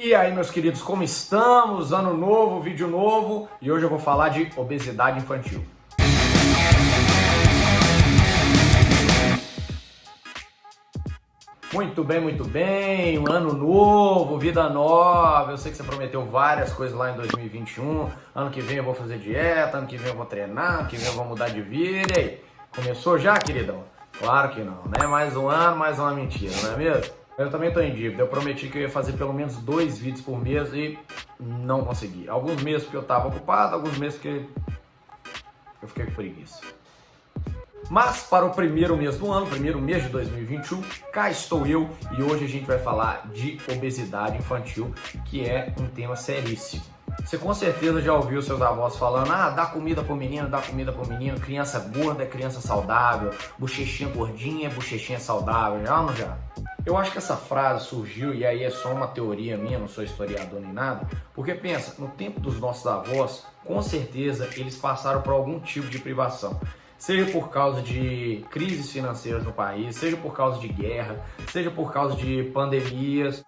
E aí, meus queridos, como estamos? Ano novo, vídeo novo, e hoje eu vou falar de obesidade infantil. Muito bem, muito bem. Um ano novo, vida nova. Eu sei que você prometeu várias coisas lá em 2021. Ano que vem eu vou fazer dieta, ano que vem eu vou treinar, ano que vem eu vou mudar de vida. E aí, começou já, queridão? Claro que não, né? Mais um ano, mais uma mentira, não é mesmo? Eu também estou em dívida. Eu prometi que eu ia fazer pelo menos 2 vídeos por mês e não consegui. Alguns meses porque eu estava ocupado, alguns meses porque eu fiquei com preguiça. Mas para o primeiro mês do ano, primeiro mês de 2021, cá estou eu e hoje a gente vai falar de obesidade infantil, que é um tema seríssimo. Você com certeza já ouviu seus avós falando: dá comida pro menino, criança gorda é criança saudável, bochechinha gordinha é bochechinha saudável, já ou não já? Eu acho que essa frase surgiu, e aí é só uma teoria minha, não sou historiador nem nada, porque pensa, no tempo dos nossos avós, com certeza eles passaram por algum tipo de privação. Seja por causa de crises financeiras no país, seja por causa de guerra, seja por causa de pandemias.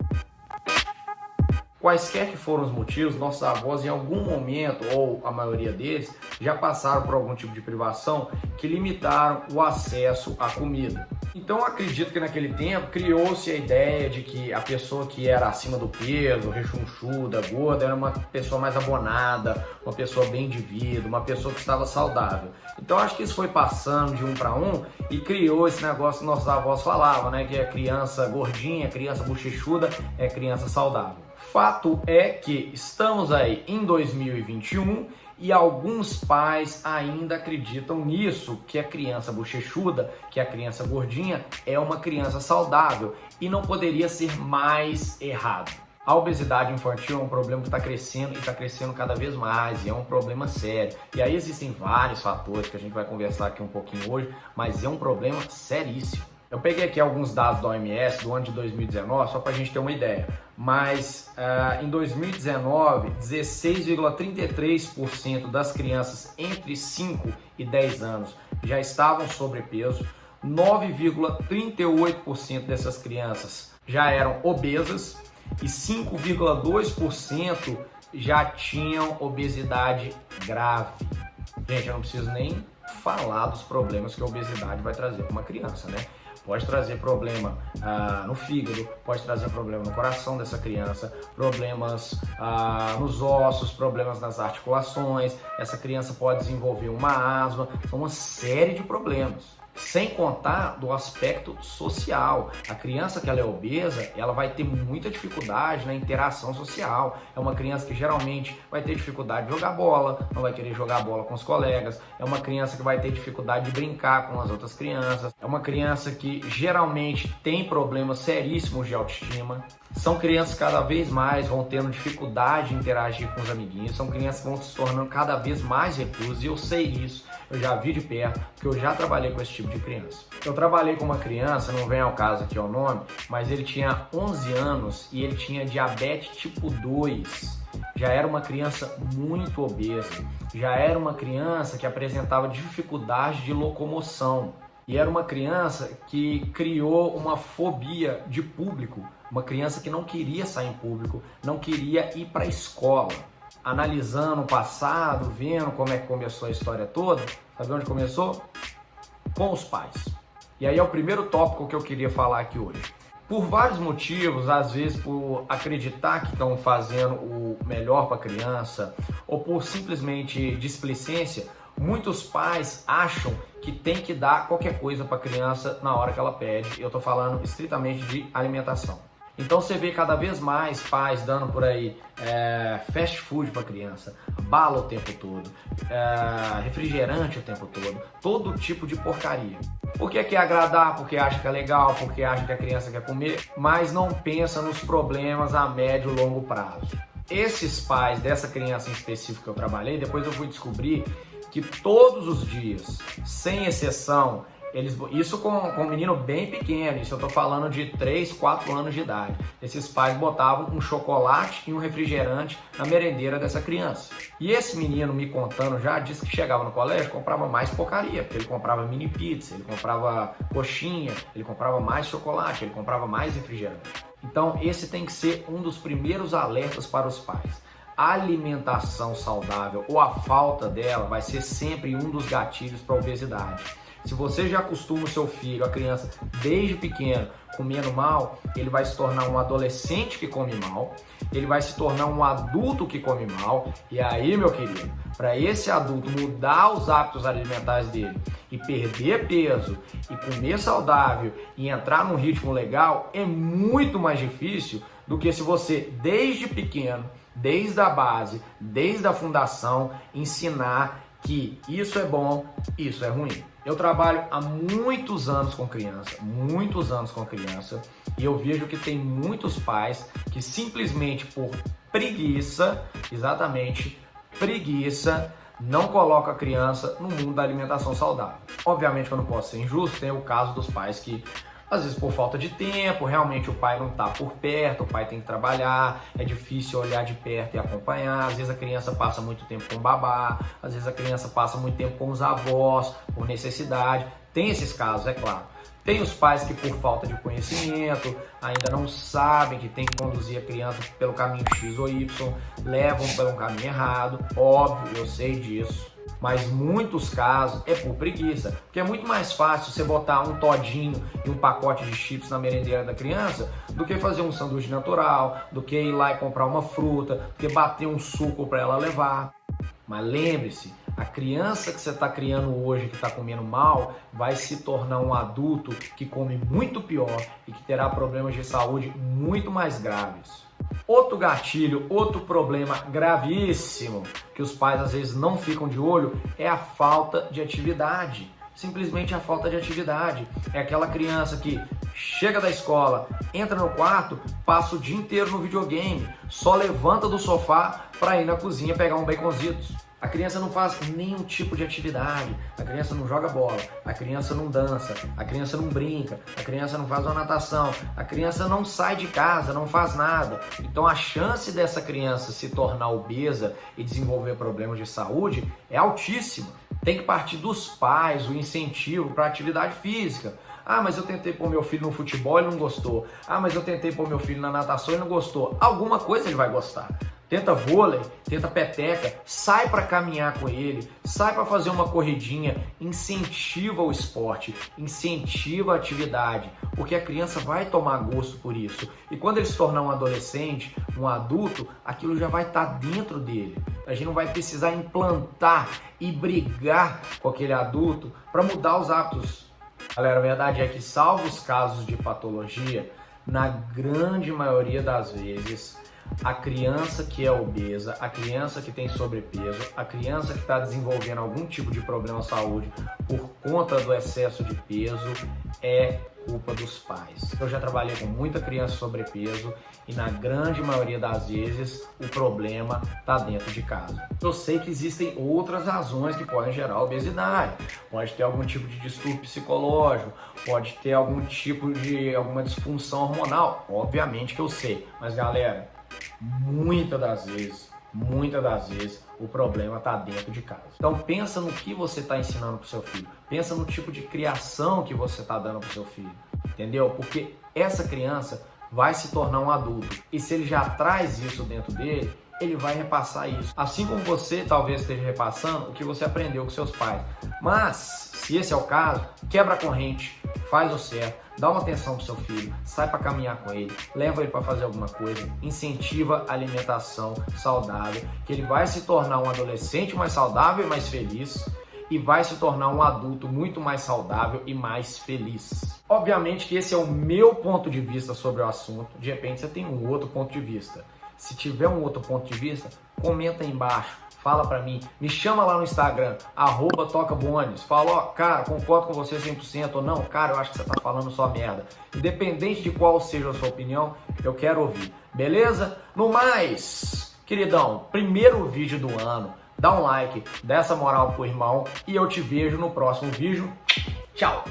Quaisquer que foram os motivos, nossos avós em algum momento, ou a maioria deles, já passaram por algum tipo de privação que limitaram o acesso à comida. Então eu acredito que naquele tempo criou-se a ideia de que a pessoa que era acima do peso, rechonchuda, gorda, era uma pessoa mais abonada, uma pessoa bem de vida, uma pessoa que estava saudável. Então acho que isso foi passando de um para um e criou esse negócio que nossos avós falavam, né? Que é criança gordinha, criança bochechuda, é criança saudável. Fato é que estamos aí em 2021 e alguns pais ainda acreditam nisso, que a criança bochechuda, que a criança gordinha é uma criança saudável e não poderia ser mais errado. A obesidade infantil é um problema que está crescendo e está crescendo cada vez mais e é um problema sério. E aí existem vários fatores que a gente vai conversar aqui um pouquinho hoje, mas é um problema seríssimo. Eu peguei aqui alguns dados da OMS do ano de 2019, só para a gente ter uma ideia. Mas em 2019, 16,33% das crianças entre 5 e 10 anos já estavam sobrepeso, 9,38% dessas crianças já eram obesas e 5,2% já tinham obesidade grave. Gente, eu não preciso nem falar dos problemas que a obesidade vai trazer para uma criança, né? Pode trazer problema no fígado, pode trazer problema no coração dessa criança, problemas nos ossos, problemas nas articulações. Essa criança pode desenvolver uma asma, são uma série de problemas. Sem contar do aspecto social. A criança que ela é obesa, ela vai ter muita dificuldade na interação social. É uma criança que geralmente vai ter dificuldade de jogar bola, não vai querer jogar bola com os colegas. É uma criança que vai ter dificuldade de brincar com as outras crianças. É uma criança que geralmente tem problemas seríssimos de autoestima. São crianças que cada vez mais vão tendo dificuldade de interagir com os amiguinhos. São crianças que vão se tornando cada vez mais reclusas. E eu sei isso, eu já vi de perto, porque eu já trabalhei com esse tipo de criança. Eu trabalhei com uma criança, não vem ao caso aqui o nome, mas ele tinha 11 anos e ele tinha diabetes tipo 2. Já era uma criança muito obesa. Já era uma criança que apresentava dificuldade de locomoção. E era uma criança que criou uma fobia de público, uma criança que não queria sair em público, não queria ir para a escola. Analisando o passado, vendo como é que começou a história toda, sabe onde começou? Com os pais. E aí é o primeiro tópico que eu queria falar aqui hoje. Por vários motivos, às vezes por acreditar que estão fazendo o melhor para a criança, ou por simplesmente displicência, muitos pais acham que tem que dar qualquer coisa para a criança na hora que ela pede. Eu estou falando estritamente de alimentação. Então você vê cada vez mais pais dando por aí fast food para a criança, bala o tempo todo, refrigerante o tempo todo tipo de porcaria. Porque quer agradar, porque acha que é legal, porque acha que a criança quer comer, mas não pensa nos problemas a médio e longo prazo. Esses pais dessa criança em específico que eu trabalhei, depois eu fui descobrir que todos os dias, sem exceção, isso com um menino bem pequeno, isso eu tô falando de 3, 4 anos de idade. Esses pais botavam um chocolate e um refrigerante na merendeira dessa criança. E esse menino me contando já disse que chegava no colégio e comprava mais porcaria, porque ele comprava mini pizza, ele comprava coxinha, ele comprava mais chocolate, ele comprava mais refrigerante. Então esse tem que ser um dos primeiros alertas para os pais. A alimentação saudável ou a falta dela vai ser sempre um dos gatilhos para a obesidade. Se você já acostuma o seu filho, a criança, desde pequeno, comendo mal, ele vai se tornar um adolescente que come mal, ele vai se tornar um adulto que come mal, e aí, meu querido, para esse adulto mudar os hábitos alimentares dele e perder peso e comer saudável e entrar num ritmo legal, é muito mais difícil do que se você, desde pequeno, desde a base, desde a fundação, ensinar que isso é bom, isso é ruim. Eu trabalho há muitos anos com criança, e eu vejo que tem muitos pais que simplesmente por preguiça, exatamente preguiça, não colocam a criança no mundo da alimentação saudável. Obviamente que eu não posso ser injusto, tem o caso dos pais que às vezes por falta de tempo, realmente o pai não está por perto, o pai tem que trabalhar, é difícil olhar de perto e acompanhar, às vezes a criança passa muito tempo com o babá, às vezes a criança passa muito tempo com os avós, por necessidade, tem esses casos, é claro. Tem os pais que por falta de conhecimento ainda não sabem que tem que conduzir a criança pelo caminho X ou Y, levam pelo caminho errado, óbvio, eu sei disso. Mas muitos casos é por preguiça, porque é muito mais fácil você botar um todinho e um pacote de chips na merendeira da criança do que fazer um sanduíche natural, do que ir lá e comprar uma fruta, do que bater um suco para ela levar. Mas lembre-se, a criança que você está criando hoje, que está comendo mal, vai se tornar um adulto que come muito pior e que terá problemas de saúde muito mais graves. Outro gatilho, outro problema gravíssimo que os pais às vezes não ficam de olho é a falta de atividade. Simplesmente a falta de atividade. É aquela criança que chega da escola, entra no quarto, passa o dia inteiro no videogame, só levanta do sofá para ir na cozinha pegar um baconzitos. A criança não faz nenhum tipo de atividade, a criança não joga bola, a criança não dança, a criança não brinca, a criança não faz uma natação, a criança não sai de casa, não faz nada. Então a chance dessa criança se tornar obesa e desenvolver problemas de saúde é altíssima. Tem que partir dos pais o incentivo para a atividade física. Ah, mas eu tentei pôr meu filho no futebol e ele não gostou. Ah, mas eu tentei pôr meu filho na natação e não gostou. Alguma coisa ele vai gostar. Tenta vôlei, tenta peteca, sai para caminhar com ele, sai para fazer uma corridinha, incentiva o esporte, incentiva a atividade, porque a criança vai tomar gosto por isso. E quando ele se tornar um adolescente, um adulto, aquilo já vai estar dentro dele. A gente não vai precisar implantar e brigar com aquele adulto para mudar os hábitos. Galera, a verdade é que, salvo os casos de patologia, na grande maioria das vezes, a criança que é obesa, a criança que tem sobrepeso, a criança que está desenvolvendo algum tipo de problema de saúde por conta do excesso de peso é culpa dos pais. Eu já trabalhei com muita criança sobrepeso e na grande maioria das vezes o problema está dentro de casa. Eu sei que existem outras razões que podem gerar obesidade. Pode ter algum tipo de distúrbio psicológico, pode ter algum tipo de alguma disfunção hormonal. Obviamente que eu sei, mas galera, muitas das vezes o problema está dentro de casa. Então pensa no que você está ensinando para o seu filho, pensa no tipo de criação que você está dando para o seu filho, entendeu? Porque essa criança vai se tornar um adulto e se ele já traz isso dentro dele, ele vai repassar isso. Assim como você talvez esteja repassando o que você aprendeu com seus pais. Mas, se esse é o caso, quebra a corrente, faz o certo, dá uma atenção pro seu filho, sai para caminhar com ele, leva ele para fazer alguma coisa, incentiva a alimentação saudável, que ele vai se tornar um adolescente mais saudável e mais feliz e vai se tornar um adulto muito mais saudável e mais feliz. Obviamente que esse é o meu ponto de vista sobre o assunto, de repente você tem um outro ponto de vista. Se tiver um outro ponto de vista, comenta aí embaixo, fala pra mim, me chama lá no Instagram, @tocabones, fala, ó, cara, concordo com você 100% ou não, cara, eu acho que você tá falando só merda. Independente de qual seja a sua opinião, eu quero ouvir, beleza? No mais, queridão, primeiro vídeo do ano, dá um like, dá essa moral pro irmão e eu te vejo no próximo vídeo. Tchau!